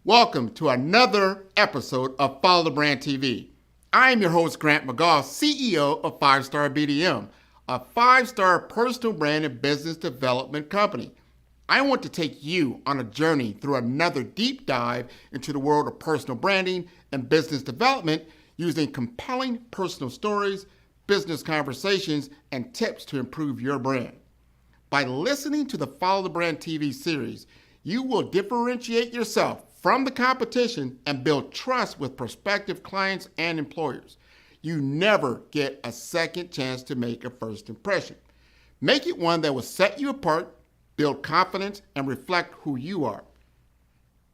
Welcome to another episode of Follow the Brand TV. I am your host, Grant McGaugh, CEO of 5-Star BDM, a 5-star personal brand and business development company. I want to take you on a journey through another deep dive into the world of personal branding and business development using compelling personal stories, business conversations, and tips to improve your brand. By listening to the Follow the Brand TV series, you will differentiate yourself from the competition and build trust with prospective clients and employers. You never get a second chance to make a first impression. Make it one that will set you apart, build confidence, and reflect who you are.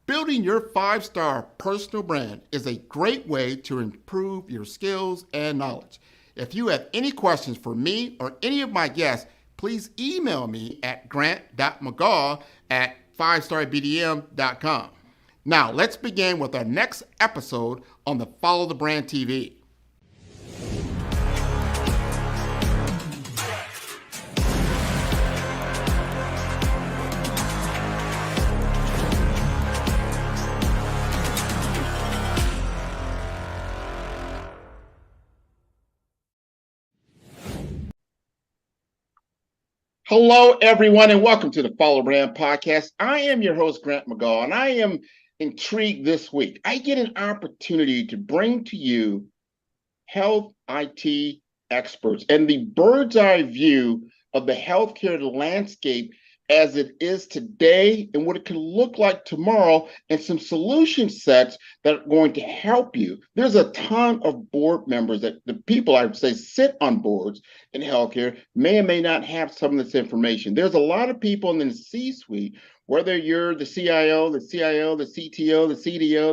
Building your 5-star personal brand is a great way to improve your skills and knowledge. If you have any questions for me or any of my guests, please email me at grant.mcgaugh@5starbdm.com. Now, let's begin with our next episode on the Follow the Brand TV. Hello, everyone, and welcome to the Follow Brand Podcast. I am your host, Grant McGaugh, and I am intrigued this week. I get an opportunity to bring to you health IT experts and the bird's eye view of the healthcare landscape as it is today and what it can look like tomorrow, and some solution sets that are going to help you. There's a ton of board members that the people I would say sit on boards in healthcare may or may not have some of this information. There's a lot of people in the C-suite, whether you're the CIO, the CTO, the CDO,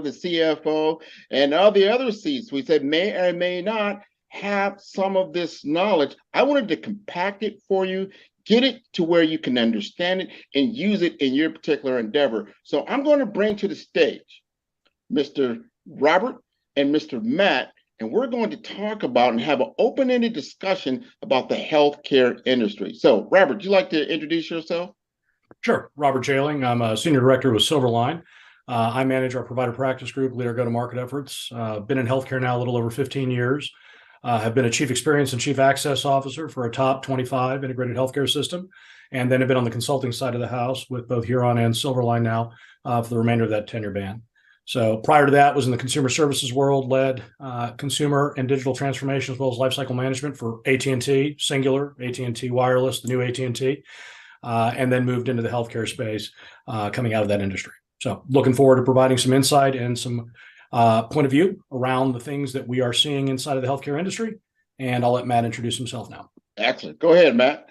the CFO, and all the other C-suites that may or may not have some of this knowledge. I wanted to compact it for you, get it to where you can understand it and use it in your particular endeavor. So I'm going to bring to the stage Mr. Robert and Mr. Matt, and we're going to talk about and have an open-ended discussion about the healthcare industry. So, Robert, would you like to introduce yourself? Sure. Robert Jehling. I'm a senior director with Silverline. I manage our provider practice group, lead our go-to-market efforts. Been in healthcare now a little over 15 years. Have been a chief experience and chief access officer for a top 25 integrated healthcare system. And then have been on the consulting side of the house with both Huron and Silverline now for the remainder of that tenure band. So prior to that, was in the consumer services world, led consumer and digital transformation as well as lifecycle management for AT&T, Singular, AT&T Wireless, the new AT&T, and then moved into the healthcare space coming out of that industry. So looking forward to providing some insight and some point of view around the things that we are seeing inside of the healthcare industry. And I'll let Matt introduce himself now. Excellent. Go ahead, Matt.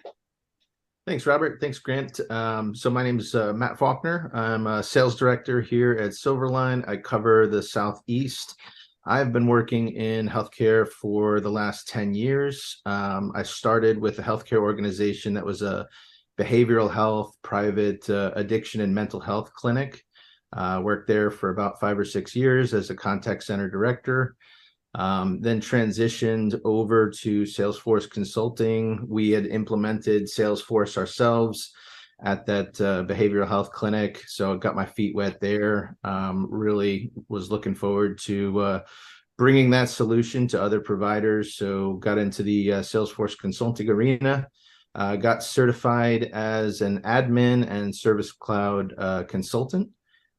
Thanks, Robert. Thanks, Grant. So my name is Matt Falkner. I'm a sales director here at Silverline. I cover the Southeast. I've been working in healthcare for the last 10 years. I started with a healthcare organization that was a behavioral health, private addiction and mental health clinic. Worked there for about 5 or 6 years as a contact center director. Then transitioned over to Salesforce Consulting. We had implemented Salesforce ourselves at that behavioral health clinic. So I got my feet wet there. Really was looking forward to bringing that solution to other providers. So got into the Salesforce Consulting arena. Got certified as an admin and Service Cloud consultant.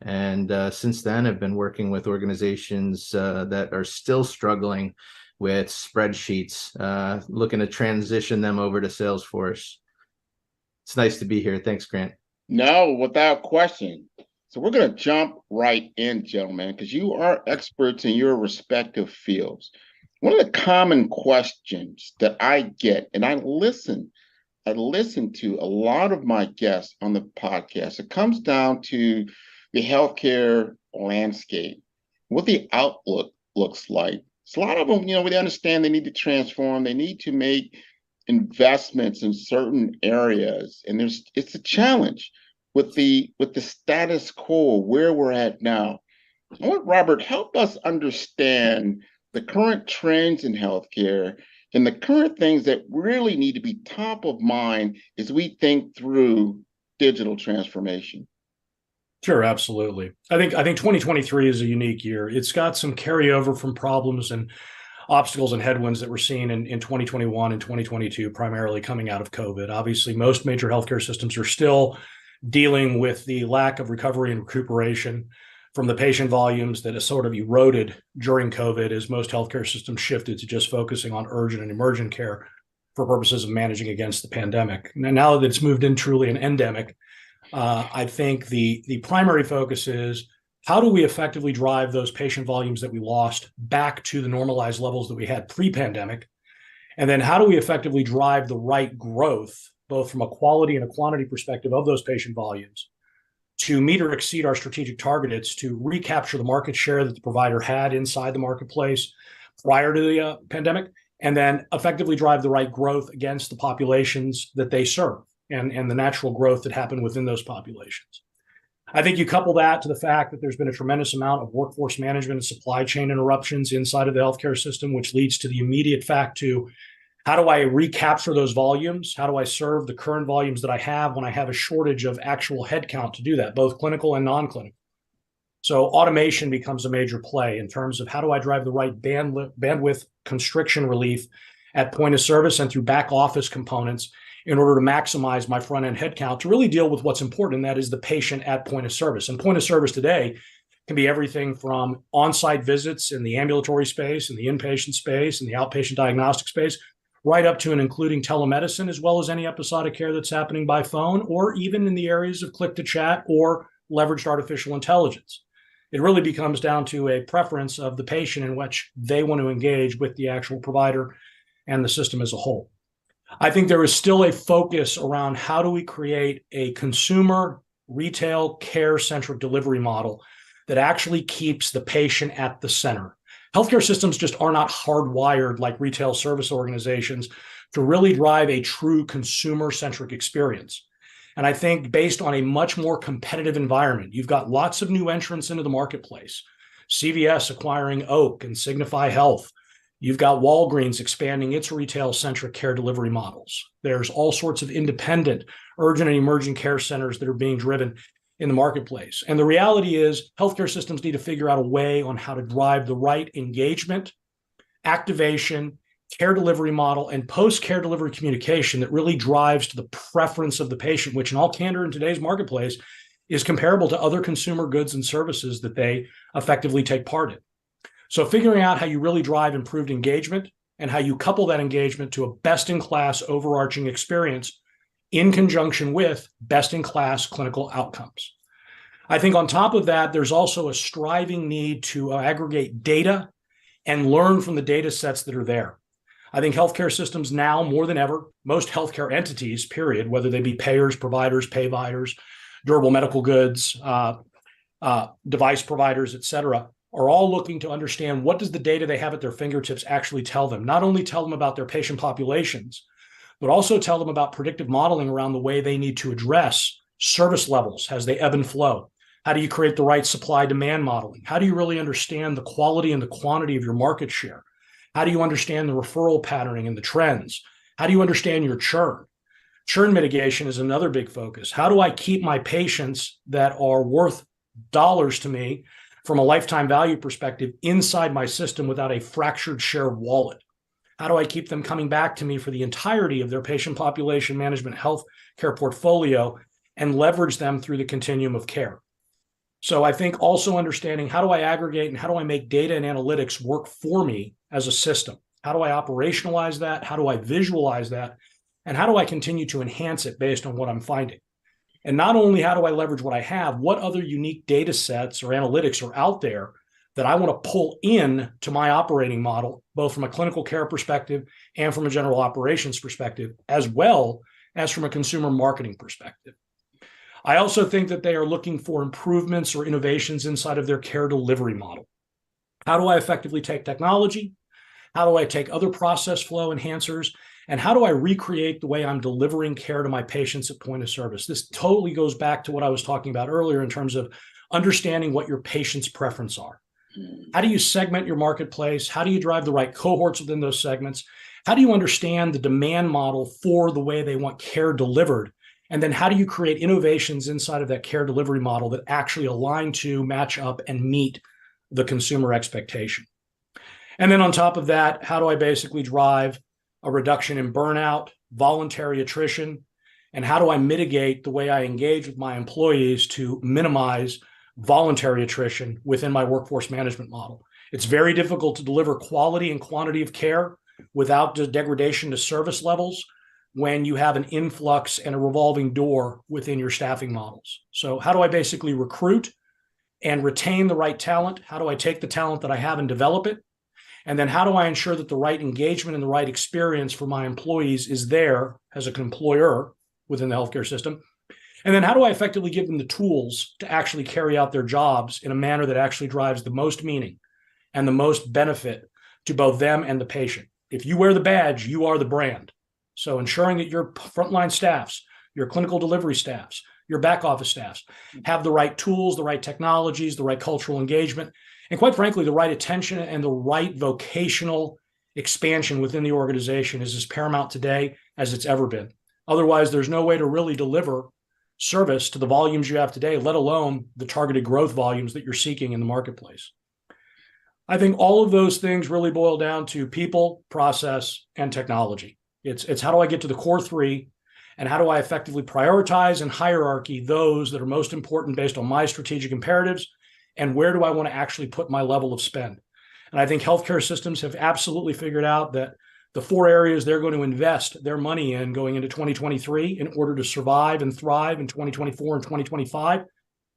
And since then, I've been working with organizations that are still struggling with spreadsheets, looking to transition them over to Salesforce. It's nice to be here. Thanks, Grant. No, without question. So we're going to jump right in, gentlemen, because you are experts in your respective fields. One of the common questions that I get, and I listen to a lot of my guests on the podcast, it comes down to the healthcare landscape, what the outlook looks like. So a lot of them, they understand they need to transform, they need to make investments in certain areas, and it's a challenge with the status quo where we're at now. I want Robert help us understand the current trends in healthcare and the current things that really need to be top of mind as we think through digital transformation. Sure, absolutely. I think 2023 is a unique year. It's got some carryover from problems and obstacles and headwinds that we're seeing in 2021 and 2022, primarily coming out of COVID. Obviously, most major healthcare systems are still dealing with the lack of recovery and recuperation from the patient volumes that has sort of eroded during COVID as most healthcare systems shifted to just focusing on urgent and emergent care for purposes of managing against the pandemic. Now that it's moved in truly an endemic, I think the primary focus is how do we effectively drive those patient volumes that we lost back to the normalized levels that we had pre-pandemic? And then how do we effectively drive the right growth, both from a quality and a quantity perspective of those patient volumes, to meet or exceed our strategic targets to recapture the market share that the provider had inside the marketplace prior to the pandemic, and then effectively drive the right growth against the populations that they serve and the natural growth that happened within those populations. I think you couple that to the fact that there's been a tremendous amount of workforce management and supply chain interruptions inside of the healthcare system, which leads to the immediate fact to how do I recapture those volumes? How do I serve the current volumes that I have when I have a shortage of actual headcount to do that, both clinical and non-clinical? So automation becomes a major play in terms of how do I drive the right bandwidth constriction relief at point of service and through back office components in order to maximize my front end headcount to really deal with what's important, and that is the patient at point of service. And point of service today can be everything from on-site visits in the ambulatory space, in the inpatient space, in the outpatient diagnostic space, right up to and including telemedicine, as well as any episodic care that's happening by phone, or even in the areas of click to chat or leveraged artificial intelligence. It really becomes down to a preference of the patient in which they want to engage with the actual provider and the system as a whole. I think there is still a focus around how do we create a consumer retail care-centric delivery model that actually keeps the patient at the center. Healthcare systems just are not hardwired like retail service organizations to really drive a true consumer-centric experience. And I think based on a much more competitive environment, you've got lots of new entrants into the marketplace. CVS acquiring Oak and Signify Health. You've got Walgreens expanding its retail-centric care delivery models. There's all sorts of independent, urgent and emerging care centers that are being driven in the marketplace. And the reality is healthcare systems need to figure out a way on how to drive the right engagement, activation, care delivery model, and post-care delivery communication that really drives to the preference of the patient, which in all candor in today's marketplace is comparable to other consumer goods and services that they effectively take part in. So figuring out how you really drive improved engagement and how you couple that engagement to a best-in-class overarching experience in conjunction with best-in-class clinical outcomes. I think on top of that, there's also a striving need to aggregate data and learn from the data sets that are there. I think healthcare systems now, more than ever, most healthcare entities, period, whether they be payers, providers, payviders, durable medical goods, device providers, et cetera, are all looking to understand what does the data they have at their fingertips actually tell them. Not only tell them about their patient populations, but also tell them about predictive modeling around the way they need to address service levels as they ebb and flow. How do you create the right supply-demand modeling? How do you really understand the quality and the quantity of your market share? How do you understand the referral patterning and the trends? How do you understand your churn? Churn mitigation is another big focus. How do I keep my patients that are worth dollars to me from a lifetime value perspective inside my system without a fractured share wallet? How do I keep them coming back to me for the entirety of their patient population management health care portfolio and leverage them through the continuum of care? So I think also understanding how do I aggregate and how do I make data and analytics work for me as a system? How do I operationalize that? How do I visualize that? And how do I continue to enhance it based on what I'm finding? And not only how do I leverage what I have, what other unique data sets or analytics are out there that I want to pull in to my operating model, both from a clinical care perspective and from a general operations perspective, as well as from a consumer marketing perspective. I also think that they are looking for improvements or innovations inside of their care delivery model. How do I effectively take technology? How do I take other process flow enhancers? And how do I recreate the way I'm delivering care to my patients at point of service? This totally goes back to what I was talking about earlier in terms of understanding what your patient's preference are. How do you segment your marketplace? How do you drive the right cohorts within those segments? How do you understand the demand model for the way they want care delivered And then how do you create innovations inside of that care delivery model that actually align to, match up, and meet the consumer expectation? And then on top of that, how do I basically drive a reduction in burnout, voluntary attrition, and how do I mitigate the way I engage with my employees to minimize voluntary attrition within my workforce management model? It's very difficult to deliver quality and quantity of care without degradation to service levels when you have an influx and a revolving door within your staffing models. So how do I basically recruit and retain the right talent? How do I take the talent that I have and develop it? And then how do I ensure that the right engagement and the right experience for my employees is there as an employer within the healthcare system? And then how do I effectively give them the tools to actually carry out their jobs in a manner that actually drives the most meaning and the most benefit to both them and the patient? If you wear the badge, you are the brand. So ensuring that your frontline staffs, your clinical delivery staffs, your back office staffs have the right tools, the right technologies, the right cultural engagement, and quite frankly, the right attention and the right vocational expansion within the organization is as paramount today as it's ever been. Otherwise, there's no way to really deliver service to the volumes you have today, let alone the targeted growth volumes that you're seeking in the marketplace. I think all of those things really boil down to people, process, and technology. It's how do I get to the core three, and how do I effectively prioritize and hierarchy those that are most important based on my strategic imperatives, and where do I want to actually put my level of spend? And I think healthcare systems have absolutely figured out that the 4 areas they're going to invest their money in going into 2023 in order to survive and thrive in 2024 and 2025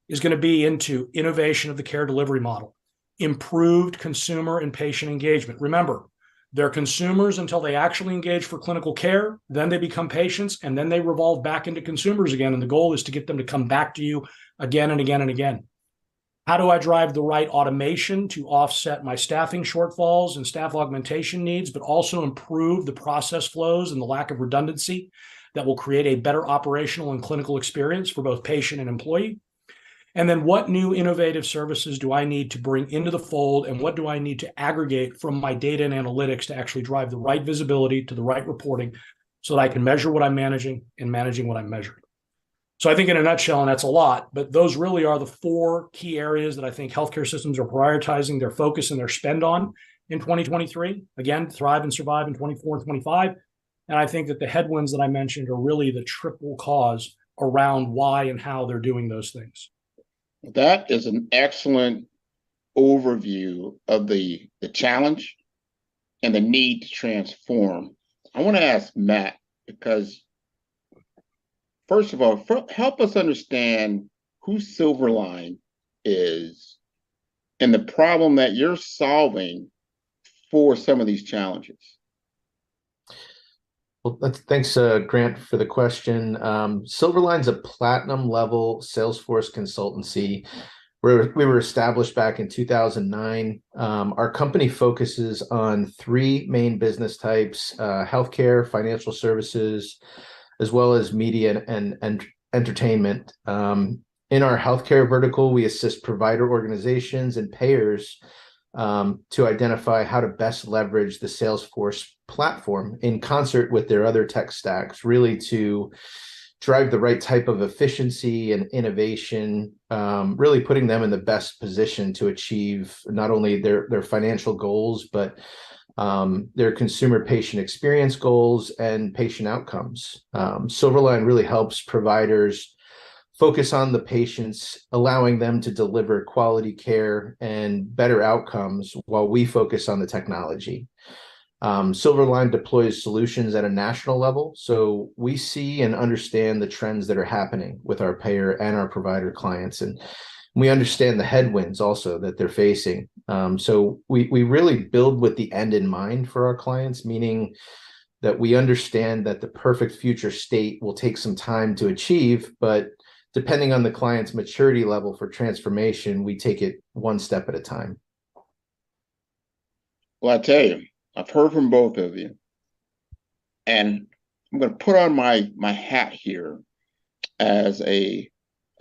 is going to be into innovation of the care delivery model, improved consumer and patient engagement. Remember, they're consumers until they actually engage for clinical care, then they become patients, and then they revolve back into consumers again. And the goal is to get them to come back to you again and again and again. How do I drive the right automation to offset my staffing shortfalls and staff augmentation needs, but also improve the process flows and the lack of redundancy that will create a better operational and clinical experience for both patient and employee? And then what new innovative services do I need to bring into the fold, and what do I need to aggregate from my data and analytics to actually drive the right visibility to the right reporting so that I can measure what I'm managing and managing what I'm measuring? So I think in a nutshell, and that's a lot, but those really are the 4 key areas that I think healthcare systems are prioritizing their focus and their spend on in 2023. Again, thrive and survive in 24 and 25. And I think that the headwinds that I mentioned are really the triple cause around why and how they're doing those things. That is an excellent overview of the challenge and the need to transform. I want to ask Matt, because first of all, help us understand who Silverline is and the problem that you're solving for some of these challenges. Well, thanks, Grant, for the question. Silverline's a platinum level Salesforce consultancy. We were established back in 2009. Our company focuses on 3 main business types: healthcare, financial services, as well as media and entertainment. In our healthcare vertical, we assist provider organizations and payers to identify how to best leverage the Salesforce platform in concert with their other tech stacks, really to drive the right type of efficiency and innovation, really putting them in the best position to achieve not only their financial goals, but their consumer patient experience goals and patient outcomes. Silverline really helps providers focus on the patients, allowing them to deliver quality care and better outcomes while we focus on the technology. Silverline deploys solutions at a national level, so we see and understand the trends that are happening with our payer and our provider clients, and we understand the headwinds also that they're facing. So we really build with the end in mind for our clients, meaning that we understand that the perfect future state will take some time to achieve, but depending on the client's maturity level for transformation, we take it one step at a time. Well, I tell you, I've heard from both of you, and I'm going to put on my hat here as a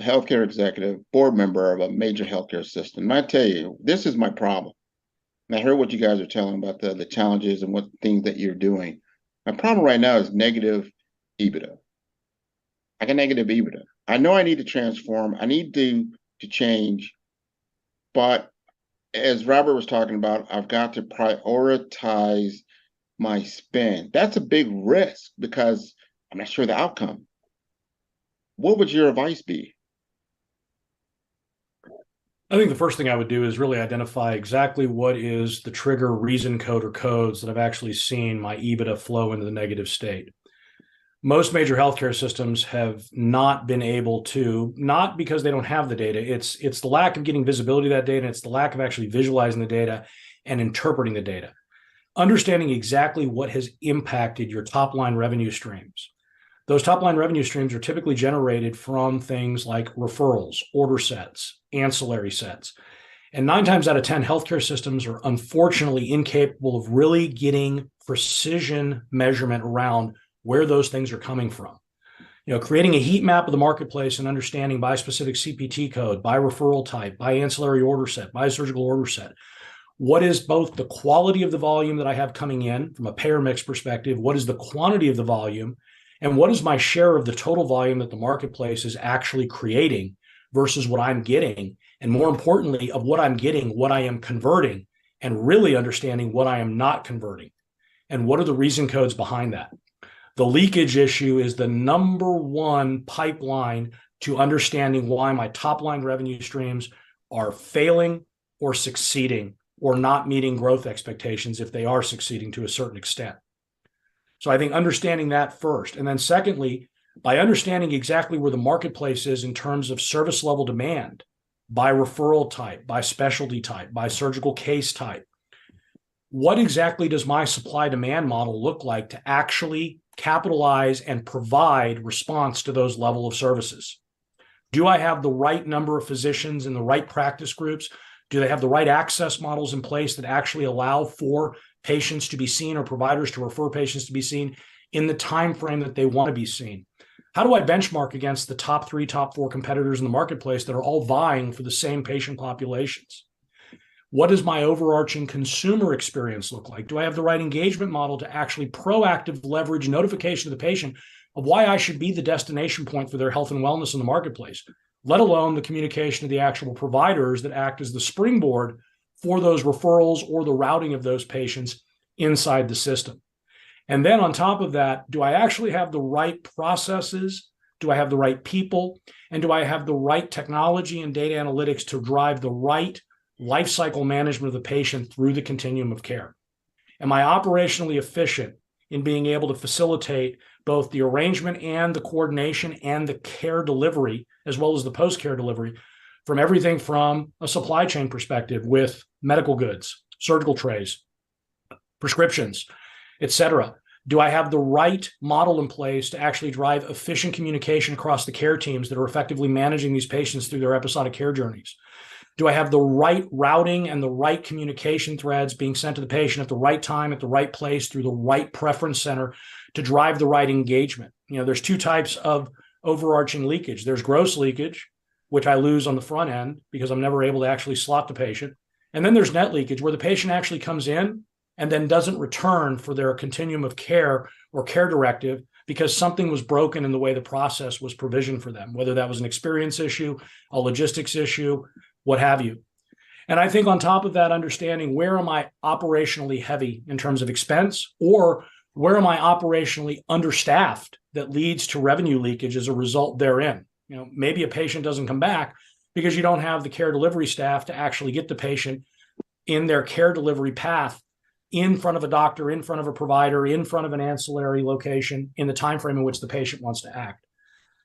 healthcare executive, board member of a major healthcare system. And I tell you, this is my problem. And I heard what you guys are telling about the challenges and what things that you're doing. My problem right now is negative EBITDA. I got negative EBITDA. I know I need to transform. I need to change. But as Robert was talking about, I've got to prioritize my spend. That's a big risk because I'm not sure the outcome. What would your advice be? I think the first thing I would do is really identify exactly what is the trigger reason code or codes that I've actually seen my EBITDA flow into the negative state. Most major healthcare systems have not been able to, not because they don't have the data, it's the lack of getting visibility of that data, and it's the lack of actually visualizing the data and interpreting the data. Understanding exactly what has impacted your top line revenue streams. Those top line revenue streams are typically generated from things like referrals, order sets, ancillary sets. And 9 times out of 10, healthcare systems are unfortunately incapable of really getting precision measurement around where those things are coming from. Creating a heat map of the marketplace and understanding by specific CPT code, by referral type, by ancillary order set, by surgical order set, what is both the quality of the volume that I have coming in from a payer mix perspective, what is the quantity of the volume, and what is my share of the total volume that the marketplace is actually creating versus what I'm getting, and more importantly, of what I'm getting, what I am converting, and really understanding what I am not converting, and what are the reason codes behind that. The leakage issue is the number one pipeline to understanding why my top line revenue streams are failing or succeeding or not meeting growth expectations if they are succeeding to a certain extent. So I think understanding that first. And then secondly, by understanding exactly where the marketplace is in terms of service level demand, by referral type, by specialty type, by surgical case type, what exactly does my supply demand model look like to actually capitalize and provide response to those level of services? Do I have the right number of physicians in the right practice groups? Do they have the right access models in place that actually allow for patients to be seen or providers to refer patients to be seen in the time frame that they want to be seen? How do I benchmark against the top 3, top 4 competitors in the marketplace that are all vying for the same patient populations? What does my overarching consumer experience look like? Do I have the right engagement model to actually proactive leverage notification to the patient of why I should be the destination point for their health and wellness in the marketplace, let alone the communication to the actual providers that act as the springboard for those referrals or the routing of those patients inside the system? And then on top of that, do I actually have the right processes? Do I have the right people? And do I have the right technology and data analytics to drive the right life cycle management of the patient through the continuum of care? Am I operationally efficient in being able to facilitate both the arrangement and the coordination and the care delivery, as well as the post-care delivery, from everything from a supply chain perspective with medical goods, surgical trays, prescriptions, et cetera? Do I have the right model in place to actually drive efficient communication across the care teams that are effectively managing these patients through their episodic care journeys? Do I have the right routing and the right communication threads being sent to the patient at the right time, at the right place, through the right preference center to drive the right engagement? There's 2 types of overarching leakage. There's gross leakage, which I lose on the front end because I'm never able to actually slot the patient. And then there's net leakage, where the patient actually comes in and then doesn't return for their continuum of care or care directive because something was broken in the way the process was provisioned for them, whether that was an experience issue, a logistics issue, what have you. And I think on top of that, understanding where am I operationally heavy in terms of expense, or where am I operationally understaffed that leads to revenue leakage as a result therein. Maybe a patient doesn't come back because you don't have the care delivery staff to actually get the patient in their care delivery path in front of a doctor, in front of a provider, in front of an ancillary location in the time frame in which the patient wants to act.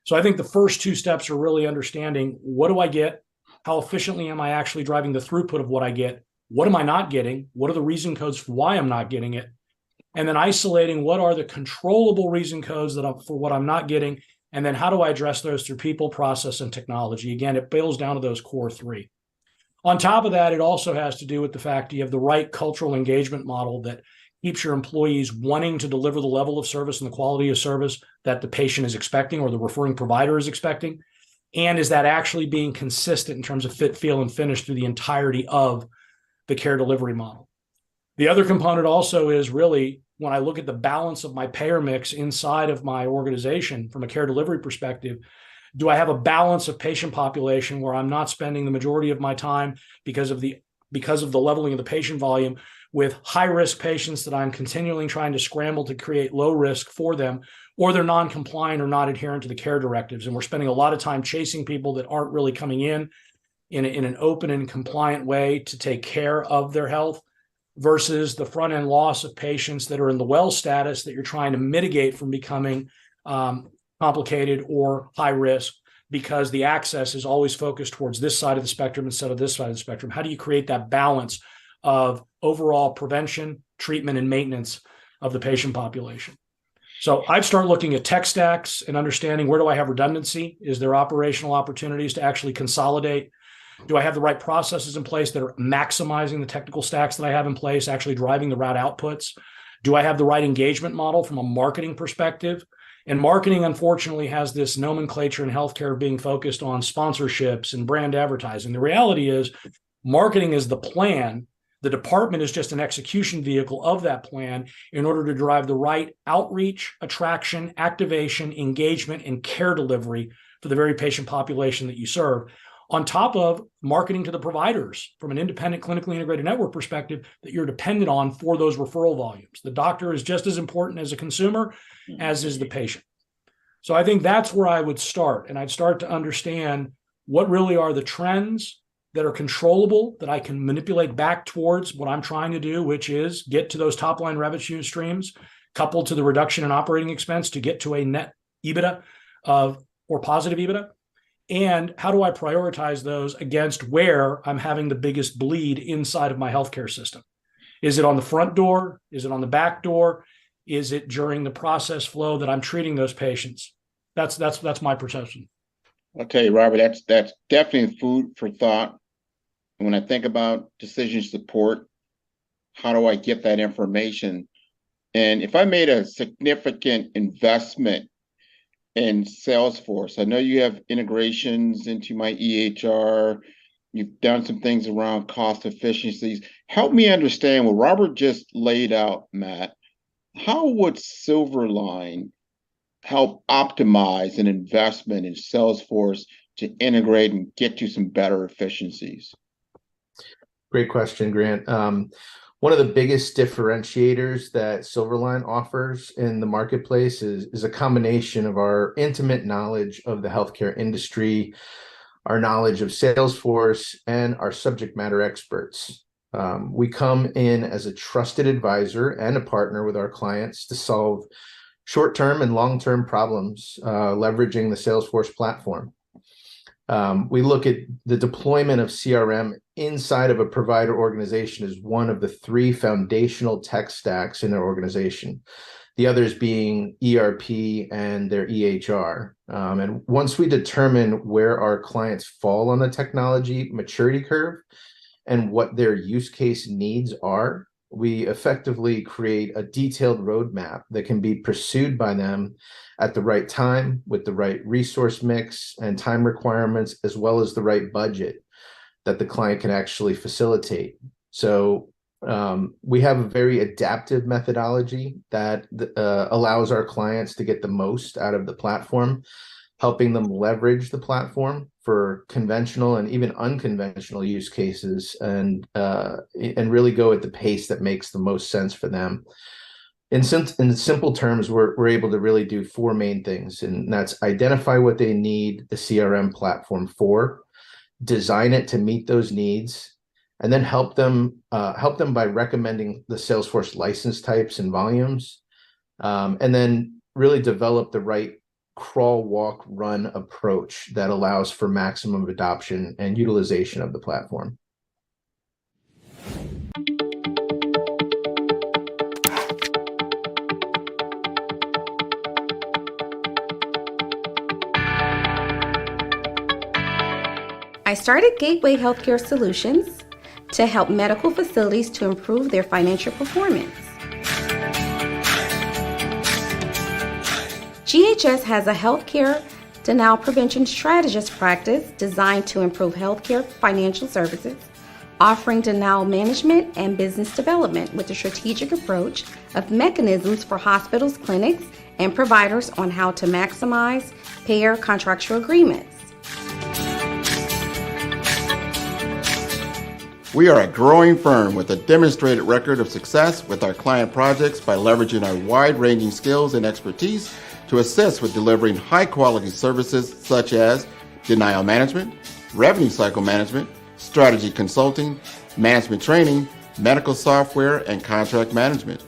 So I think the first 2 steps are really understanding, what do I get? How efficiently am I actually driving the throughput of what I get? What am I not getting? What are the reason codes for why I'm not getting it? And then isolating what are the controllable reason codes for what I'm not getting, and then how do I address those through people, process, and technology? Again, it boils down to those core 3. On top of that, it also has to do with the fact you have the right cultural engagement model that keeps your employees wanting to deliver the level of service and the quality of service that the patient is expecting or the referring provider is expecting. And is that actually being consistent in terms of fit, feel, and finish through the entirety of the care delivery model? The other component also is really when I look at the balance of my payer mix inside of my organization from a care delivery perspective, do I have a balance of patient population where I'm not spending the majority of my time because of the leveling of the patient volume with high risk patients that I'm continually trying to scramble to create low risk for them, or they're non-compliant or not adherent to the care directives. And we're spending a lot of time chasing people that aren't really coming in an open and compliant way to take care of their health, versus the front end loss of patients that are in the well status that you're trying to mitigate from becoming complicated or high risk, because the access is always focused towards this side of the spectrum instead of this side of the spectrum. How do you create that balance of overall prevention, treatment, and maintenance of the patient population? So I'd start looking at tech stacks and understanding, where do I have redundancy? Is there operational opportunities to actually consolidate? Do I have the right processes in place that are maximizing the technical stacks that I have in place, actually driving the route outputs? Do I have the right engagement model from a marketing perspective? And marketing, unfortunately, has this nomenclature in healthcare being focused on sponsorships and brand advertising. The reality is, marketing is the plan. The department is just an execution vehicle of that plan in order to drive the right outreach, attraction, activation, engagement, and care delivery for the very patient population that you serve, on top of marketing to the providers from an independent clinically integrated network perspective that you're dependent on for those referral volumes. The doctor is just as important as a consumer as is the patient. So I think that's where I would start. And I'd start to understand what really are the trends that are controllable, that I can manipulate back towards what I'm trying to do, which is get to those top line revenue streams, coupled to the reduction in operating expense to get to a net EBITDA or positive EBITDA. And how do I prioritize those against where I'm having the biggest bleed inside of my healthcare system? Is it on the front door? Is it on the back door? Is it during the process flow that I'm treating those patients? That's my perception. I'll tell you, Robert, that's definitely food for thought. And when I think about decision support, how do I get that information? And if I made a significant investment in Salesforce, I know you have integrations into my EHR. You've done some things around cost efficiencies. Help me understand what Robert just laid out, Matt. How would Silverline help optimize an investment in Salesforce to integrate and get you some better efficiencies? Great question, Grant. One of the biggest differentiators that Silverline offers in the marketplace is a combination of our intimate knowledge of the healthcare industry, our knowledge of Salesforce, and our subject matter experts. We come in as a trusted advisor and a partner with our clients to solve short-term and long-term problems, leveraging the Salesforce platform. We look at the deployment of CRM inside of a provider organization as one of the three foundational tech stacks in their organization, the others being ERP and their EHR. And once we determine where our clients fall on the technology maturity curve and what their use case needs are, we effectively create a detailed roadmap that can be pursued by them at the right time with the right resource mix and time requirements, as well as the right budget that the client can actually facilitate. So we have a very adaptive methodology that allows our clients to get the most out of the platform, helping them leverage the platform for conventional and even unconventional use cases, and really go at the pace that makes the most sense for them. In simple terms, we're able to really do four main things, and that's identify what they need the CRM platform for, design it to meet those needs, and then help them by recommending the Salesforce license types and volumes, and then really develop the right crawl, walk, run approach that allows for maximum adoption and utilization of the platform. I started Gateway Healthcare Solutions to help medical facilities to improve their financial performance. GHS has a healthcare denial prevention strategist practice designed to improve healthcare financial services, offering denial management and business development with a strategic approach of mechanisms for hospitals, clinics, and providers on how to maximize payer contractual agreements. We are a growing firm with a demonstrated record of success with our client projects by leveraging our wide-ranging skills and expertise to assist with delivering high-quality services such as denial management, revenue cycle management, strategy consulting, management training, medical software, and contract management.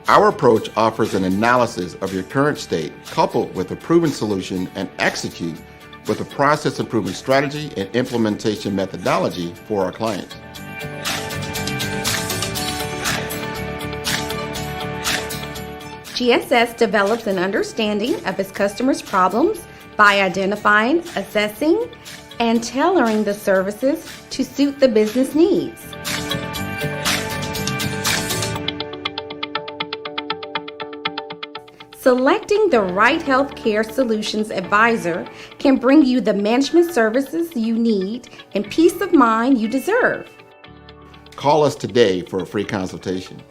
Our approach offers an analysis of your current state coupled with a proven solution and execute with a process improvement strategy and implementation methodology for our clients. GSS develops an understanding of its customers' problems by identifying, assessing, and tailoring the services to suit the business needs. Selecting the right healthcare solutions advisor can bring you the management services you need and peace of mind you deserve. Call us today for a free consultation.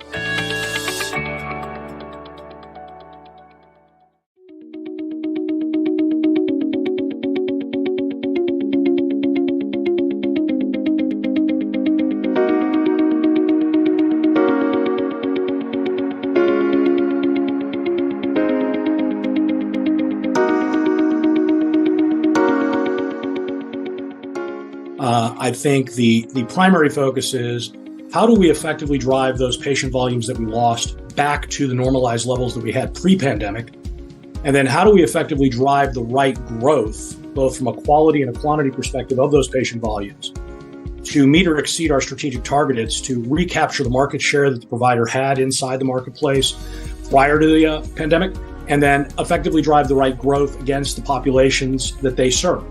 I think the primary focus is how do we effectively drive those patient volumes that we lost back to the normalized levels that we had pre-pandemic? And then how do we effectively drive the right growth, both from a quality and a quantity perspective of those patient volumes to meet or exceed our strategic targets to recapture the market share that the provider had inside the marketplace prior to the pandemic, and then effectively drive the right growth against the populations that they serve.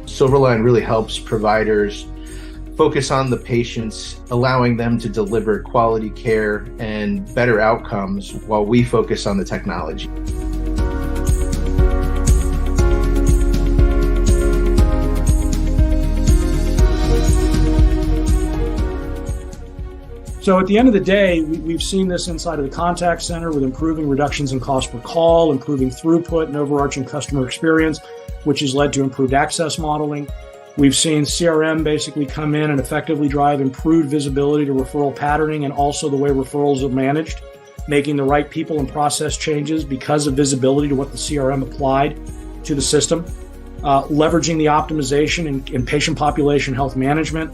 Silverline really helps providers focus on the patients, allowing them to deliver quality care and better outcomes while we focus on the technology. So at the end of the day, we've seen this inside of the contact center with improving reductions in cost per call, improving throughput and overarching customer experience, which has led to improved access modeling. We've seen CRM basically come in and effectively drive improved visibility to referral patterning and also the way referrals are managed, making the right people and process changes because of visibility to what the CRM applied to the system, leveraging the optimization in patient population health management,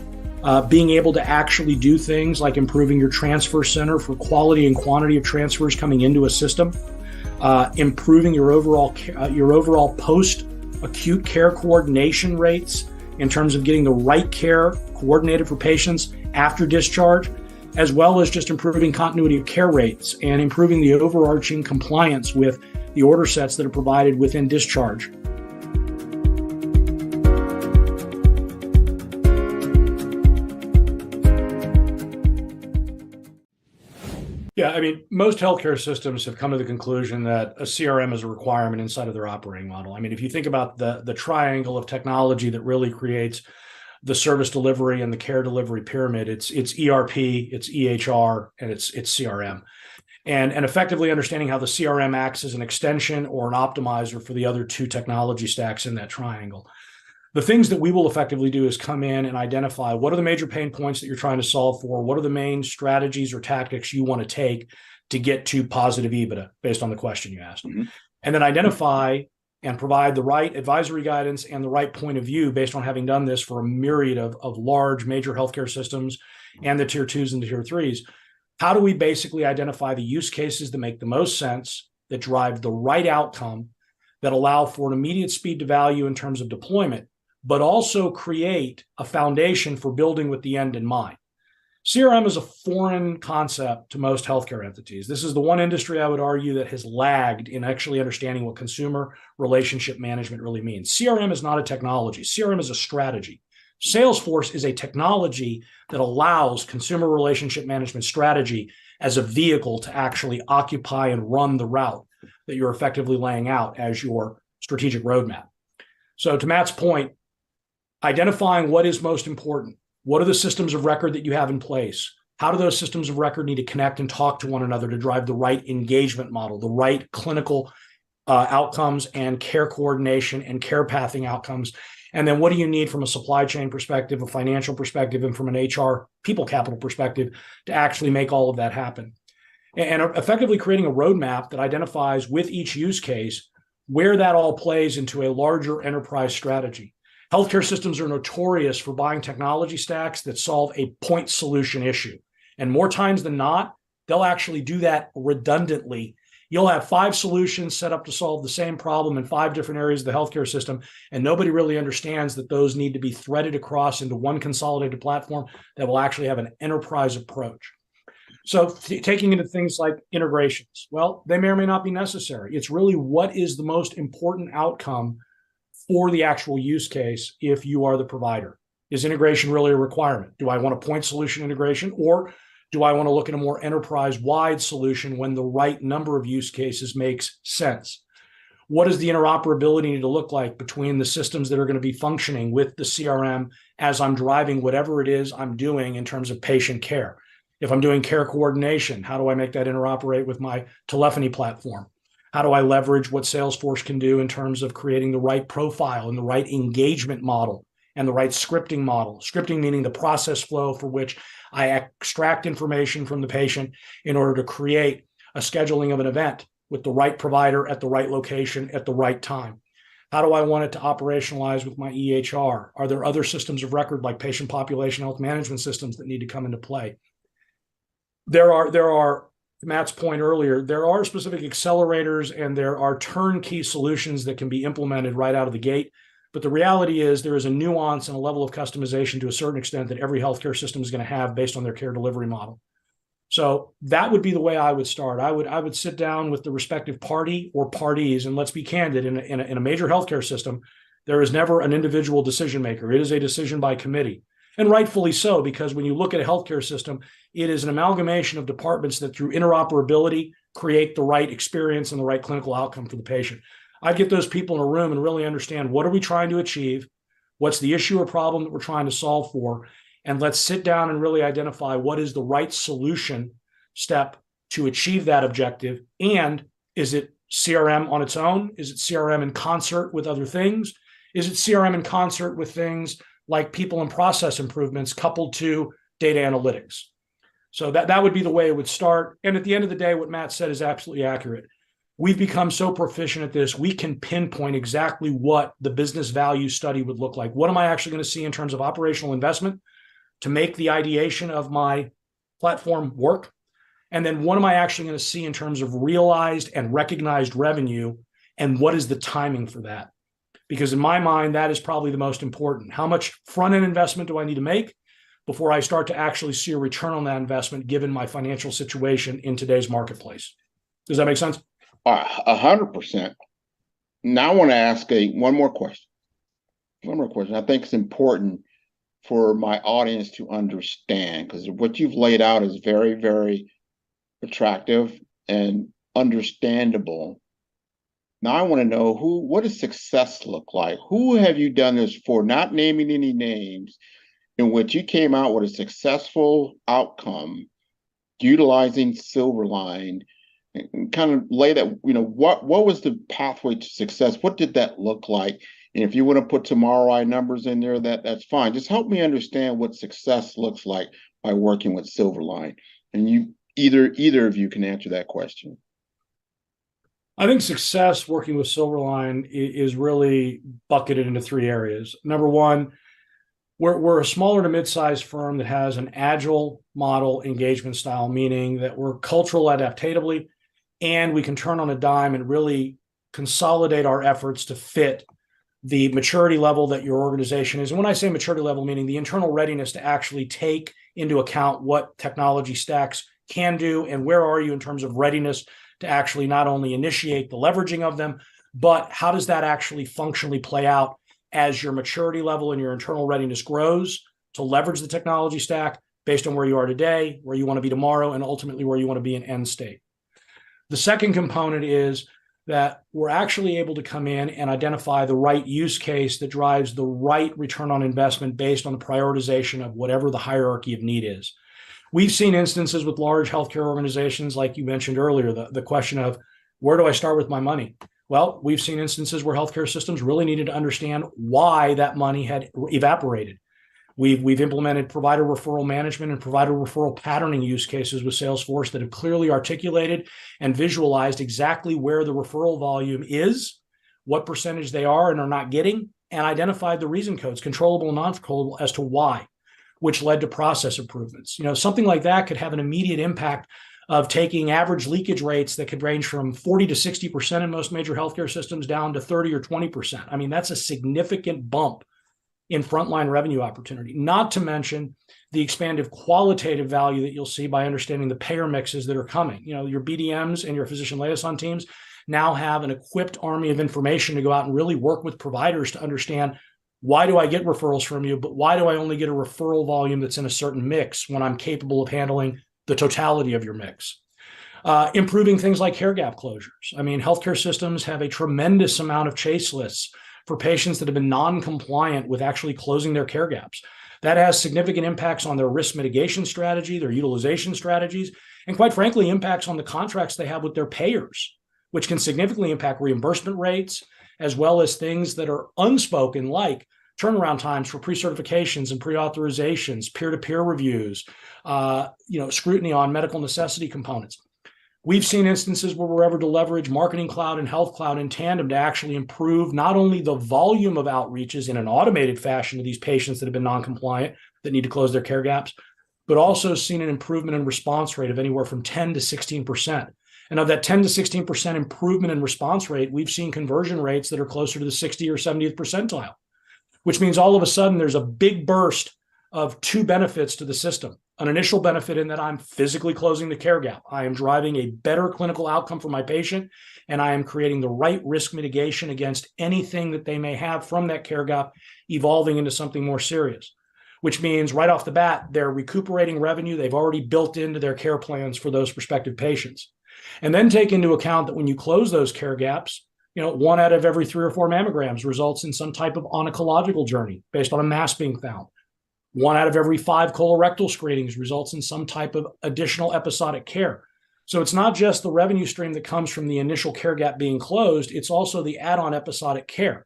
being able to actually do things like improving your transfer center for quality and quantity of transfers coming into a system, improving your overall post-acute care coordination rates in terms of getting the right care coordinated for patients after discharge, as well as just improving continuity of care rates and improving the overarching compliance with the order sets that are provided within discharge. Yeah, I mean, most healthcare systems have come to the conclusion that a CRM is a requirement inside of their operating model. I mean, if you think about the triangle of technology that really creates the service delivery and the care delivery pyramid, it's ERP, it's EHR, and it's CRM. And effectively understanding how the CRM acts as an extension or an optimizer for the other two technology stacks in that triangle. The things that we will effectively do is come in and identify what are the major pain points that you're trying to solve for, what are the main strategies or tactics you want to take to get to positive EBITDA based on the question you asked. Mm-hmm. And then identify and provide the right advisory guidance and the right point of view based on having done this for a myriad of large major healthcare systems and the tier 2s and the tier 3s. How do we basically identify the use cases that make the most sense, that drive the right outcome, that allow for an immediate speed to value in terms of deployment, but also create a foundation for building with the end in mind? CRM is a foreign concept to most healthcare entities. This is the one industry I would argue that has lagged in actually understanding what consumer relationship management really means. CRM is not a technology. CRM is a strategy. Salesforce is a technology that allows consumer relationship management strategy as a vehicle to actually occupy and run the route that you're effectively laying out as your strategic roadmap. So to Matt's point, identifying what is most important. What are the systems of record that you have in place? How do those systems of record need to connect and talk to one another to drive the right engagement model, the right clinical outcomes and care coordination and care pathing outcomes? And then what do you need from a supply chain perspective, a financial perspective, and from an HR people capital perspective to actually make all of that happen? And effectively creating a roadmap that identifies with each use case where that all plays into a larger enterprise strategy. Healthcare systems are notorious for buying technology stacks that solve a point solution issue. And more times than not, they'll actually do that redundantly. You'll have 5 solutions set up to solve the same problem in 5 different areas of the healthcare system, and nobody really understands that those need to be threaded across into one consolidated platform that will actually have an enterprise approach. So taking into things like integrations, well, they may or may not be necessary. It's really what is the most important outcome for the actual use case if you are the provider. Is integration really a requirement? Do I want a point solution integration, or do I want to look at a more enterprise-wide solution when the right number of use cases makes sense? What does the interoperability need to look like between the systems that are going to be functioning with the CRM as I'm driving whatever it is I'm doing in terms of patient care? If I'm doing care coordination, how do I make that interoperate with my telephony platform? How do I leverage what Salesforce can do in terms of creating the right profile and the right engagement model and the right scripting model? Scripting meaning the process flow for which I extract information from the patient in order to create a scheduling of an event with the right provider at the right location at the right time. How do I want it to operationalize with my EHR? Are there other systems of record like patient population health management systems that need to come into play? There are, Matt's point earlier, there are specific accelerators and there are turnkey solutions that can be implemented right out of the gate. But the reality is there is a nuance and a level of customization to a certain extent that every healthcare system is going to have based on their care delivery model. So that would be the way I would start. I would sit down with the respective party or parties, and let's be candid, in a major healthcare system, there is never an individual decision maker. It is a decision by committee. And rightfully so, because when you look at a healthcare system, it is an amalgamation of departments that through interoperability create the right experience and the right clinical outcome for the patient. I get those people in a room and really understand what are we trying to achieve, what's the issue or problem that we're trying to solve for, and let's sit down and really identify what is the right solution step to achieve that objective. And is it CRM on its own? Is it CRM in concert with other things? Is it CRM in concert with things like people and process improvements coupled to data analytics? So that would be the way it would start. And at the end of the day, what Matt said is absolutely accurate. We've become so proficient at this, we can pinpoint exactly what the business value study would look like. What am I actually going to see in terms of operational investment to make the ideation of my platform work? And then what am I actually going to see in terms of realized and recognized revenue? And what is the timing for that? Because in my mind, that is probably the most important. How much front-end investment do I need to make before I start to actually see a return on that investment given my financial situation in today's marketplace? Does that make sense? 100%. Now I want to ask one more question. I think it's important for my audience to understand, because what you've laid out is very, very attractive and understandable. Now I want to know what does success look like? Who have you done this for? Not naming any names, in which you came out with a successful outcome utilizing Silverline, and kind of lay that, what was the pathway to success? What did that look like? And if you want to put some ROI numbers in there, that's fine. Just help me understand what success looks like by working with Silverline. And either of you can answer that question. I think success working with Silverline is really bucketed into 3 areas. Number one, we're a smaller to mid-sized firm that has an agile model engagement style, meaning that we're cultural adaptatively, and we can turn on a dime and really consolidate our efforts to fit the maturity level that your organization is. And when I say maturity level, meaning the internal readiness to actually take into account what technology stacks can do and where are you in terms of readiness to actually not only initiate the leveraging of them, but how does that actually functionally play out as your maturity level and your internal readiness grows to leverage the technology stack based on where you are today, where you want to be tomorrow, and ultimately where you want to be in end state. The second component is that we're actually able to come in and identify the right use case that drives the right return on investment based on the prioritization of whatever the hierarchy of need is. We've seen instances with large healthcare organizations, like you mentioned earlier, the question of where do I start with my money? Well, we've seen instances where healthcare systems really needed to understand why that money had evaporated. We've implemented provider referral management and provider referral patterning use cases with Salesforce that have clearly articulated and visualized exactly where the referral volume is, what percentage they are and are not getting, and identified the reason codes, controllable and non-controllable, as to why, which led to process improvements. Something like that could have an immediate impact of taking average leakage rates that could range from 40 to 60% in most major healthcare systems down to 30 or 20%. I mean, that's a significant bump in frontline revenue opportunity, not to mention the expanded qualitative value that you'll see by understanding the payer mixes that are coming. Your BDMs and your physician liaison teams now have an equipped army of information to go out and really work with providers to understand, why do I get referrals from you, but why do I only get a referral volume that's in a certain mix when I'm capable of handling the totality of your mix? Improving things like care gap closures. I mean, healthcare systems have a tremendous amount of chase lists for patients that have been non-compliant with actually closing their care gaps. That has significant impacts on their risk mitigation strategy, their utilization strategies, and quite frankly, impacts on the contracts they have with their payers, which can significantly impact reimbursement rates, as well as things that are unspoken, like turnaround times for pre-certifications and pre-authorizations, peer-to-peer reviews, scrutiny on medical necessity components. We've seen instances where we're able to leverage Marketing Cloud and Health Cloud in tandem to actually improve not only the volume of outreaches in an automated fashion to these patients that have been non-compliant that need to close their care gaps, but also seen an improvement in response rate of anywhere from 10 to 16%. And of that 10 to 16% improvement in response rate, we've seen conversion rates that are closer to the 60 or 70th percentile, which means all of a sudden there's a big burst of two benefits to the system. An initial benefit in that I'm physically closing the care gap. I am driving a better clinical outcome for my patient, and I am creating the right risk mitigation against anything that they may have from that care gap evolving into something more serious, which means right off the bat, they're recuperating revenue they've already built into their care plans for those prospective patients. And then take into account that when you close those care gaps, 1 out of every 3 or 4 mammograms results in some type of oncological journey based on a mass being found. 1 out of every 5 colorectal screenings results in some type of additional episodic care. So it's not just the revenue stream that comes from the initial care gap being closed, it's also the add-on episodic care.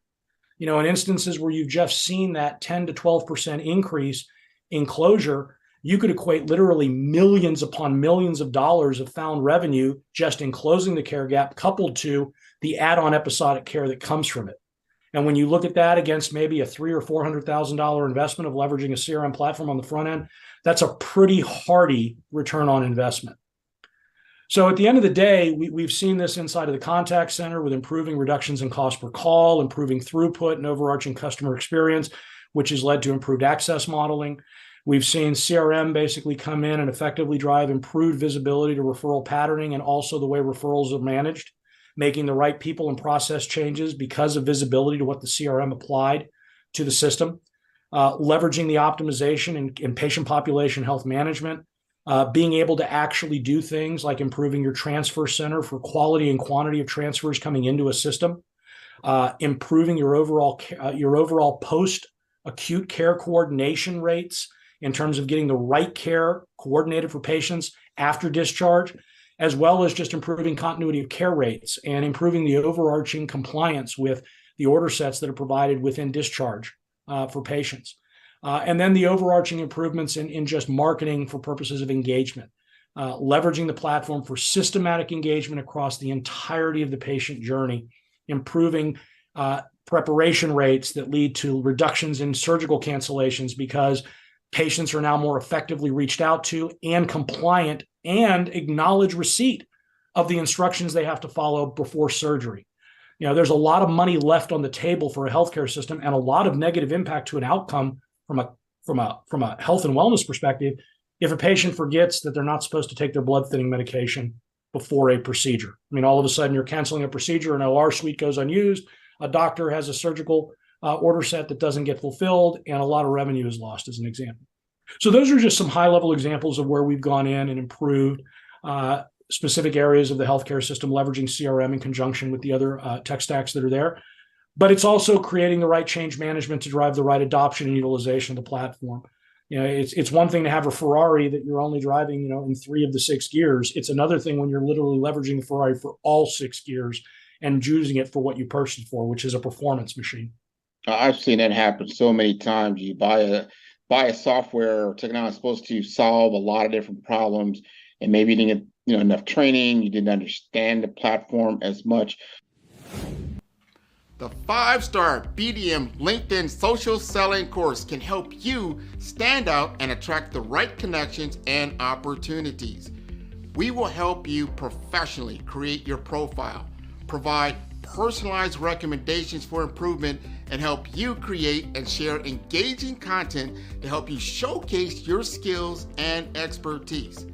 In instances where you've just seen that 10 to 12% increase in closure, you could equate literally millions upon millions of dollars of found revenue just in closing the care gap, coupled to the add-on episodic care that comes from it. And when you look at that against maybe a $300,000 or $400,000 investment of leveraging a CRM platform on the front end, that's a pretty hearty return on investment. So at the end of the day, we've seen this inside of the contact center with improving reductions in cost per call, improving throughput and overarching customer experience, which has led to improved access modeling. We've seen CRM basically come in and effectively drive improved visibility to referral patterning and also the way referrals are managed, making the right people and process changes because of visibility to what the CRM applied to the system, leveraging the optimization in patient population health management, being able to actually do things like improving your transfer center for quality and quantity of transfers coming into a system, improving your overall post-acute care coordination rates in terms of getting the right care coordinated for patients after discharge, as well as just improving continuity of care rates and improving the overarching compliance with the order sets that are provided within discharge for patients. And then the overarching improvements in just marketing for purposes of engagement, leveraging the platform for systematic engagement across the entirety of the patient journey, improving preparation rates that lead to reductions in surgical cancellations because patients are now more effectively reached out to and compliant and acknowledge receipt of the instructions they have to follow before surgery. There's a lot of money left on the table for a healthcare system and a lot of negative impact to an outcome from a health and wellness perspective if a patient forgets that they're not supposed to take their blood thinning medication before a procedure. I mean, all of a sudden you're canceling a procedure, an OR suite goes unused, a doctor has a surgical order set that doesn't get fulfilled, and a lot of revenue is lost, as an example. So those are just some high-level examples of where we've gone in and improved specific areas of the healthcare system, leveraging CRM in conjunction with the other tech stacks that are there. But it's also creating the right change management to drive the right adoption and utilization of the platform. It's one thing to have a Ferrari that you're only driving, in 3 of the 6 gears. It's another thing when you're literally leveraging the Ferrari for all 6 gears and using it for what you purchased for, which is a performance machine. I've seen that happen so many times. You buy a software or technology supposed to solve a lot of different problems, and maybe you didn't get enough training, you didn't understand the platform as much. The 5-star BDM LinkedIn social selling course can help you stand out and attract the right connections and opportunities. We will help you professionally create your profile, provide personalized recommendations for improvement, and help you create and share engaging content to help you showcase your skills and expertise.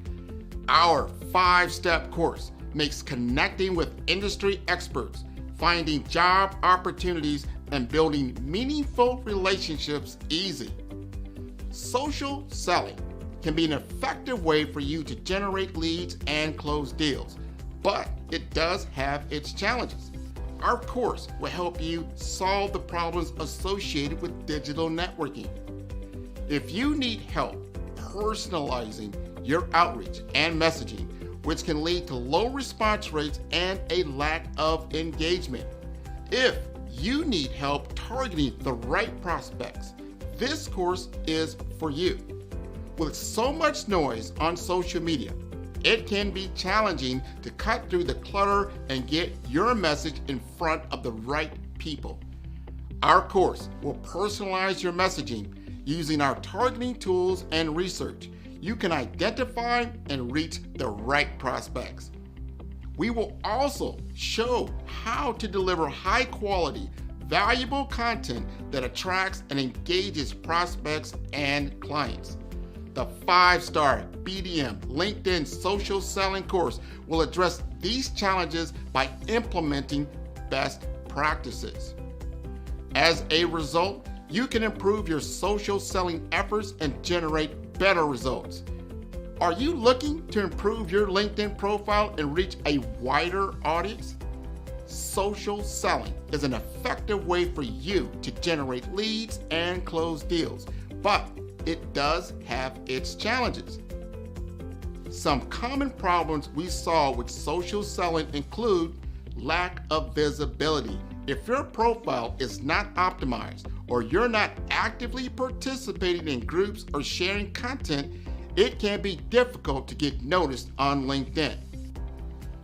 Our 5-step course makes connecting with industry experts, finding job opportunities, and building meaningful relationships easy. Social selling can be an effective way for you to generate leads and close deals, but it does have its challenges. Our course will help you solve the problems associated with digital networking. If you need help personalizing your outreach and messaging, which can lead to low response rates and a lack of engagement. If you need help targeting the right prospects, this course is for you. With so much noise on social media, it can be challenging to cut through the clutter and get your message in front of the right people. Our course will personalize your messaging using our targeting tools and research. You can identify and reach the right prospects. We will also show how to deliver high quality, valuable content that attracts and engages prospects and clients. The 5-star BDM LinkedIn social selling course will address these challenges by implementing best practices. As a result, you can improve your social selling efforts and generate better results. Are you looking to improve your LinkedIn profile and reach a wider audience? Social selling is an effective way for you to generate leads and close deals, but it does have its challenges. Some common problems we saw with social selling include lack of visibility. If your profile is not optimized or you're not actively participating in groups or sharing content, it can be difficult to get noticed on LinkedIn.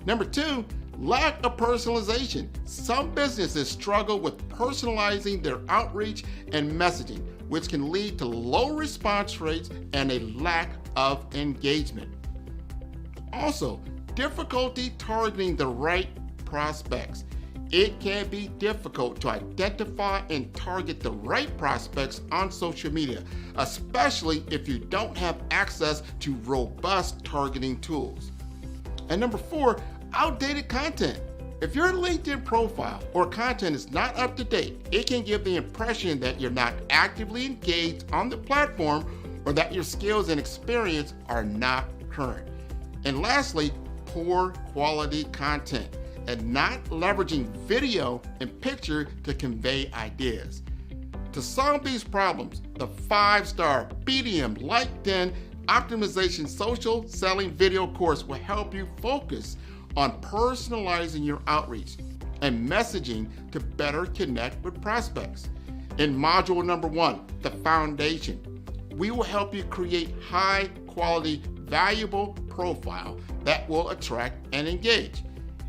Number 2, lack of personalization. Some businesses struggle with personalizing their outreach and messaging, which can lead to low response rates and a lack of engagement. Also, difficulty targeting the right prospects. It can be difficult to identify and target the right prospects on social media, especially if you don't have access to robust targeting tools. And number 4, outdated content. If your LinkedIn profile or content is not up to date, it can give the impression that you're not actively engaged on the platform or that your skills and experience are not current. And lastly, poor quality content and not leveraging video and picture to convey ideas. To solve these problems, the 5-star BDM LinkedIn Optimization Social Selling Video course will help you focus on personalizing your outreach and messaging to better connect with prospects. In module number 1, the foundation, we will help you create high quality, valuable profile that will attract and engage.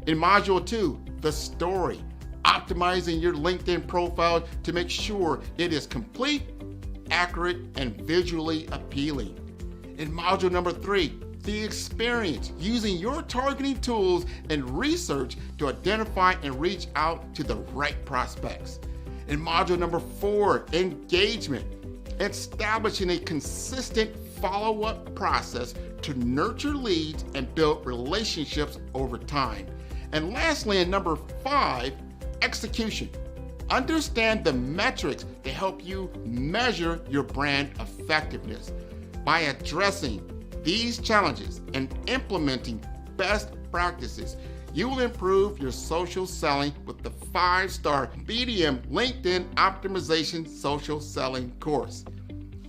In module 2, the story, optimizing your LinkedIn profile to make sure it is complete, accurate, and visually appealing. In module number 3, the experience, using your targeting tools and research to identify and reach out to the right prospects. In module number 4, engagement, establishing a consistent follow-up process to nurture leads and build relationships over time. And lastly, in number 5, execution, Understand the metrics to help you measure your brand effectiveness. By addressing these challenges and implementing best practices, you will improve your social selling with the 5-star BDM LinkedIn Optimization Social Selling course.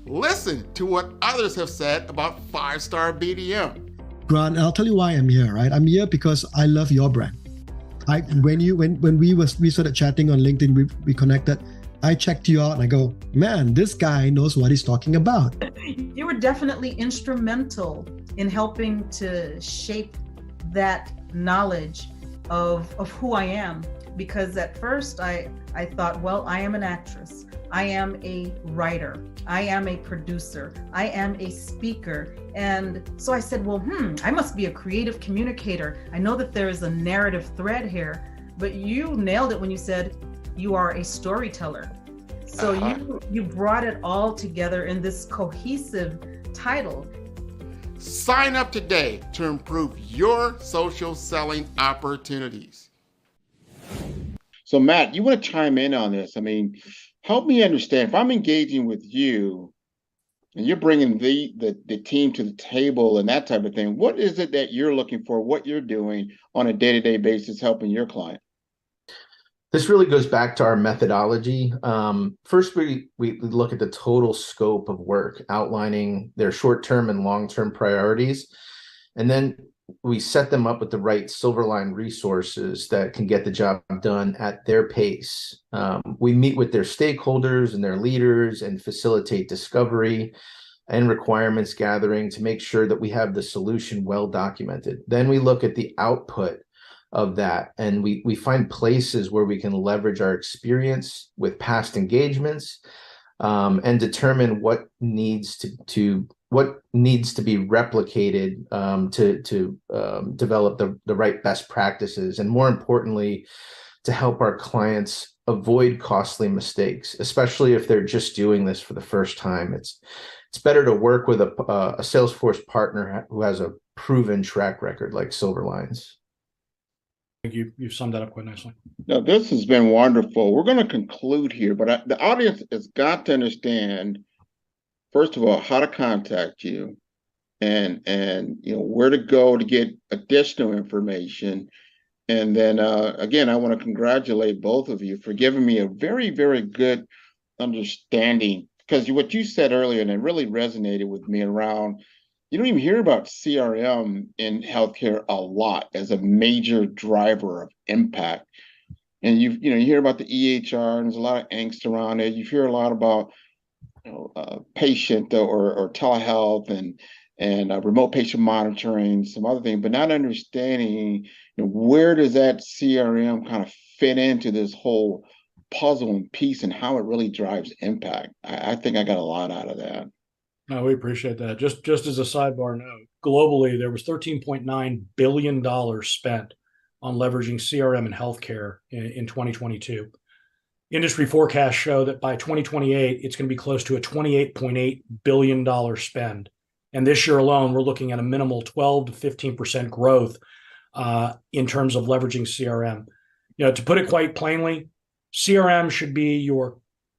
Listen to what others have said about 5-star BDM. Grant, I'll tell you why I'm here, right? I'm here because I love your brand. When we started chatting on LinkedIn, we connected. I checked you out and I go, man, this guy knows what he's talking about. You were definitely instrumental in helping to shape that knowledge of who I am. Because at first I thought, well, I am an actress. I am a writer. I am a producer. I am a speaker. And so I said, well, I must be a creative communicator. I know that there is a narrative thread here, but you nailed it when you said you are a storyteller. So you brought it all together in this cohesive title. Sign up today to improve your social selling opportunities. So Matt, you want to chime in on this? I mean, help me understand, if I'm engaging with you and you're bringing the team to the table and that type of thing, what is it that you're looking for, what you're doing on a day-to-day basis helping your client? This really goes back to our methodology. First, we look at the total scope of work, outlining their short-term and long-term priorities. And then we set them up with the right Silverline resources that can get the job done at their pace. We meet with their stakeholders and their leaders and facilitate discovery and requirements gathering to make sure that we have the solution well documented. Then we look at the output of that, and we find places where we can leverage our experience with past engagements and determine what needs to be replicated to develop the right best practices, and more importantly, to help our clients avoid costly mistakes, especially if they're just doing this for the first time. It's better to work with a Salesforce partner who has a proven track record like Silverline's. I think you've summed that up quite nicely. Now, this has been wonderful. We're going to conclude here, but the audience has got to understand, first of all, how to contact you and where to go to get additional information. And then, again, I want to congratulate both of you for giving me a very, very good understanding, because what you said earlier, and it really resonated with me around, you don't even hear about CRM in healthcare a lot as a major driver of impact. And you hear about the EHR, and there's a lot of angst around it. You hear a lot about patient or telehealth and remote patient monitoring, some other things, but not understanding where does that CRM kind of fit into this whole puzzle and piece and how it really drives impact. I think I got a lot out of that. No, we appreciate that. Just as a sidebar note, globally, there was $13.9 billion spent on leveraging CRM in healthcare in 2022. Industry forecasts show that by 2028, it's going to be close to a $28.8 billion spend. And this year alone, we're looking at a minimal 12 to 15% growth in terms of leveraging CRM. To put it quite plainly, CRM should be your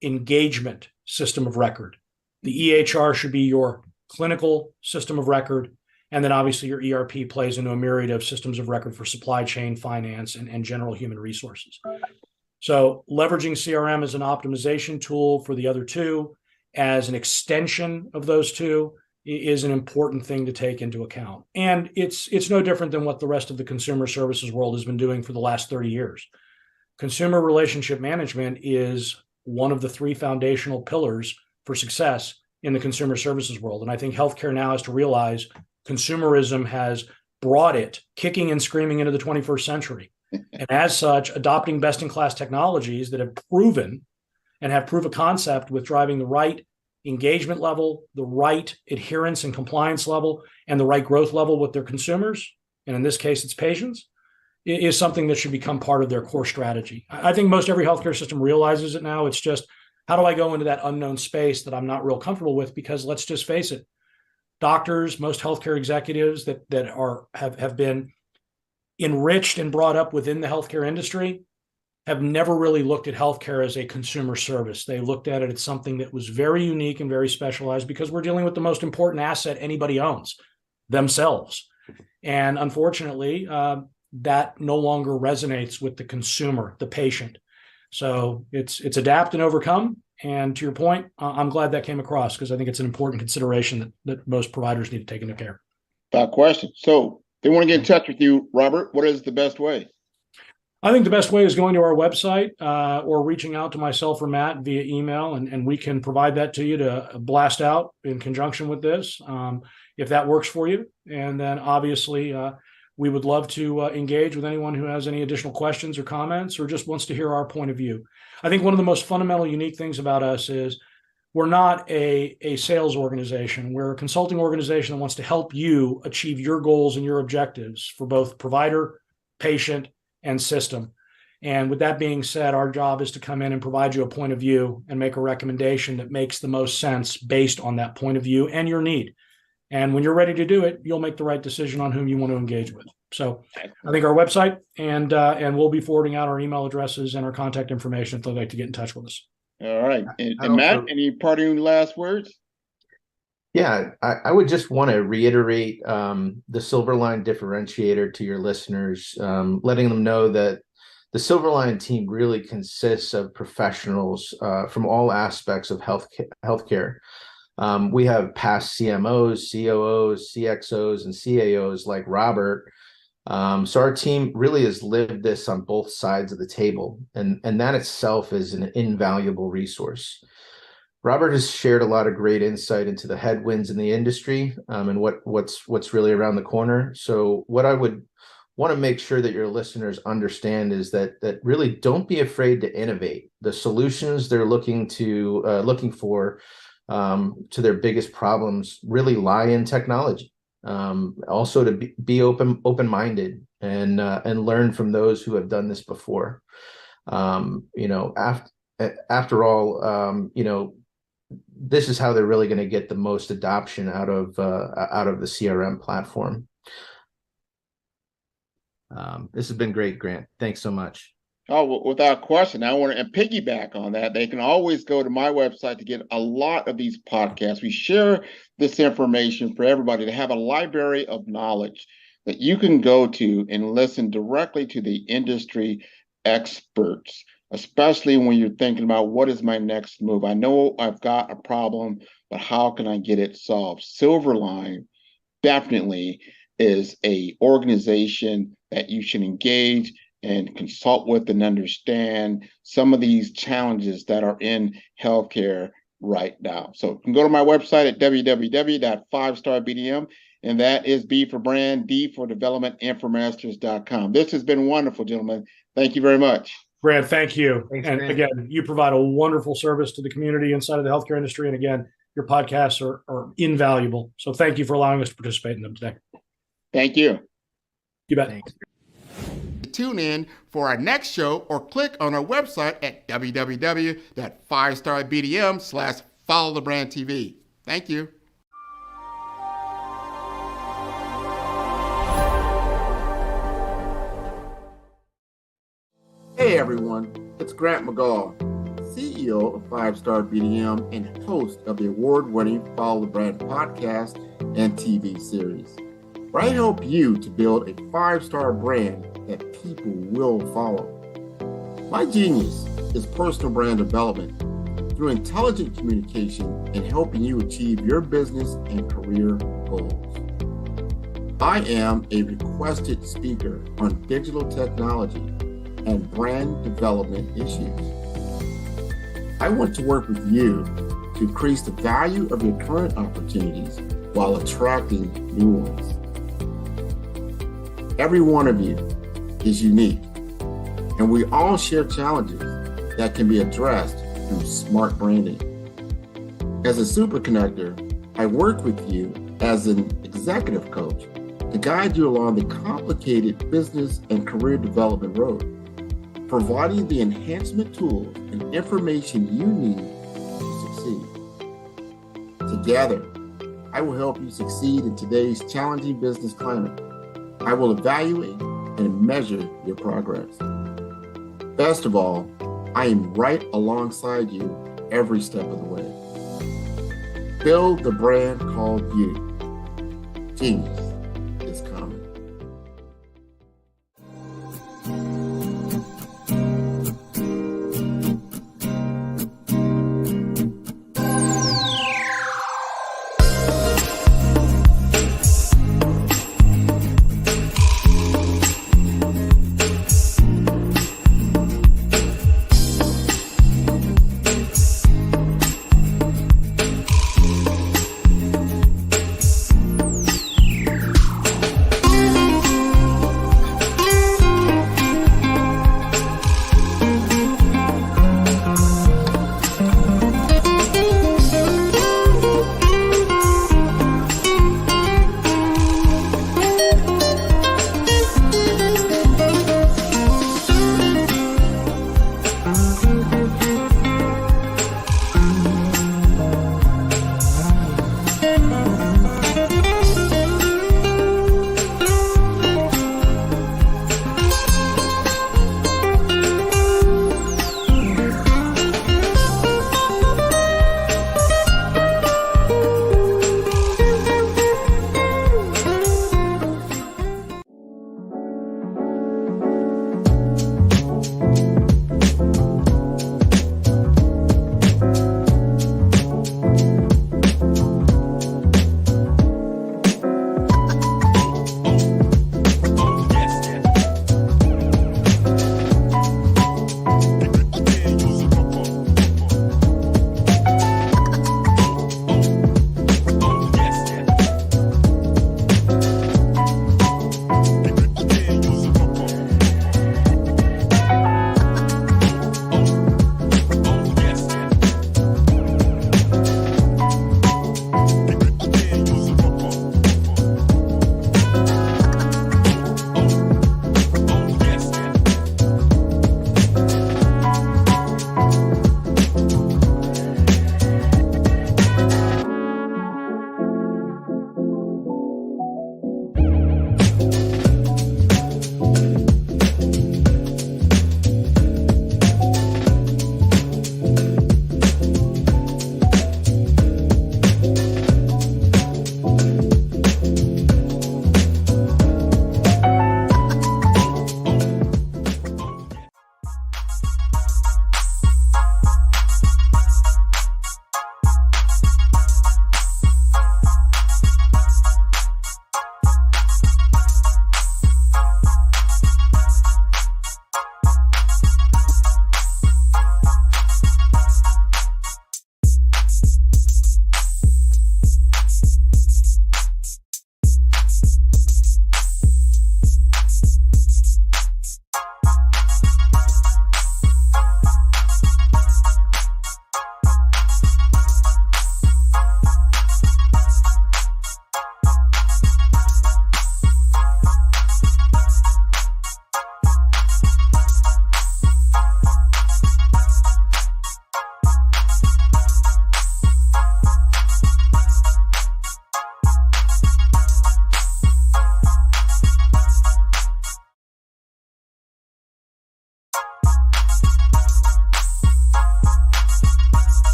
engagement system of record. The EHR should be your clinical system of record. And then obviously your ERP plays into a myriad of systems of record for supply chain, finance, and general human resources. So leveraging CRM as an optimization tool for the other two, as an extension of those two, is an important thing to take into account. And it's no different than what the rest of the consumer services world has been doing for the last 30 years. Consumer relationship management is one of the three foundational pillars for success in the consumer services world. And I think healthcare now has to realize consumerism has brought it kicking and screaming into the 21st century. And as such, adopting best-in-class technologies that have proven and have proof of concept with driving the right engagement level, the right adherence and compliance level, and the right growth level with their consumers, and in this case, it's patients, is something that should become part of their core strategy. I think most every healthcare system realizes it now. It's just, how do I go into that unknown space that I'm not real comfortable with? Because let's just face it, doctors, most healthcare executives that have been enriched and brought up within the healthcare industry have never really looked at healthcare as a consumer service. They looked at it as something that was very unique and very specialized because we're dealing with the most important asset anybody owns, themselves. And unfortunately, that no longer resonates with the consumer, the patient. So it's adapt and overcome. And to your point, I'm glad that came across because I think it's an important consideration that most providers need to take into care. Without question. So they want to get in touch with you, Robert. What is the best way? I think the best way is going to our website or reaching out to myself or Matt via email, and we can provide that to you to blast out in conjunction with this, if that works for you. And then obviously, we would love to engage with anyone who has any additional questions or comments or just wants to hear our point of view. I think one of the most fundamental unique things about us is we're not a sales organization. We're a consulting organization that wants to help you achieve your goals and your objectives for both provider, patient, and system. And with that being said, our job is to come in and provide you a point of view and make a recommendation that makes the most sense based on that point of view and your need. And when you're ready to do it, you'll make the right decision on whom you want to engage with. So I think our website and we'll be forwarding out our email addresses and our contact information if they'd like to get in touch with us. All right. And Matt, any parting last words? Yeah, I would just want to reiterate the Silverline differentiator to your listeners, letting them know that the Silverline team really consists of professionals from all aspects of healthcare. We have past CMOs, COOs, CXOs, and CAOs like Robert. So our team really has lived this on both sides of the table, and that itself is an invaluable resource. Robert has shared a lot of great insight into the headwinds in the industry and what's really around the corner. So what I would want to make sure that your listeners understand is that really don't be afraid to innovate. The solutions they're looking for to their biggest problems really lie in technology. Also to be open-minded and learn from those who have done this before. After all, this is how they're really going to get the most adoption out of the CRM platform. This has been great, Grant. Thanks so much. Oh, well, without question. I want to piggyback on that. They can always go to my website to get a lot of these podcasts. We share this information for everybody to have a library of knowledge that you can go to and listen directly to the industry experts, especially when you're thinking about what is my next move. I know I've got a problem, but how can I get it solved? Silverline definitely is an organization that you should engage and consult with and understand some of these challenges that are in healthcare right now. So you can go to my website at www.5starbdm, and that is B for brand, D for development, Infomasters.com. This has been wonderful, gentlemen. Thank you very much. Brad, thank you. Thanks, and Grant. Again, you provide a wonderful service to the community inside of the healthcare industry. And again, your podcasts are invaluable. So thank you for allowing us to participate in them today. Thank you. You bet. Thanks. Tune in for our next show or click on our website at www.5starbdm/followthebrandtv. Thank you. Hey everyone, it's Grant McGaugh, CEO of 5-Star BDM and host of the award-winning Follow the Brand podcast and TV series, where I help you to build a 5-star brand that people will follow. My genius is personal brand development through intelligent communication and helping you achieve your business and career goals. I am a requested speaker on digital technology and brand development issues. I want to work with you to increase the value of your current opportunities while attracting new ones. Every one of you is unique, and we all share challenges that can be addressed through smart branding. As a super connector, I work with you as an executive coach to guide you along the complicated business and career development road, providing the enhancement tools and information you need to succeed. Together, I will help you succeed in today's challenging business climate. I will evaluate and measure your progress. Best of all, I am right alongside you every step of the way. Build the brand called you. Genius.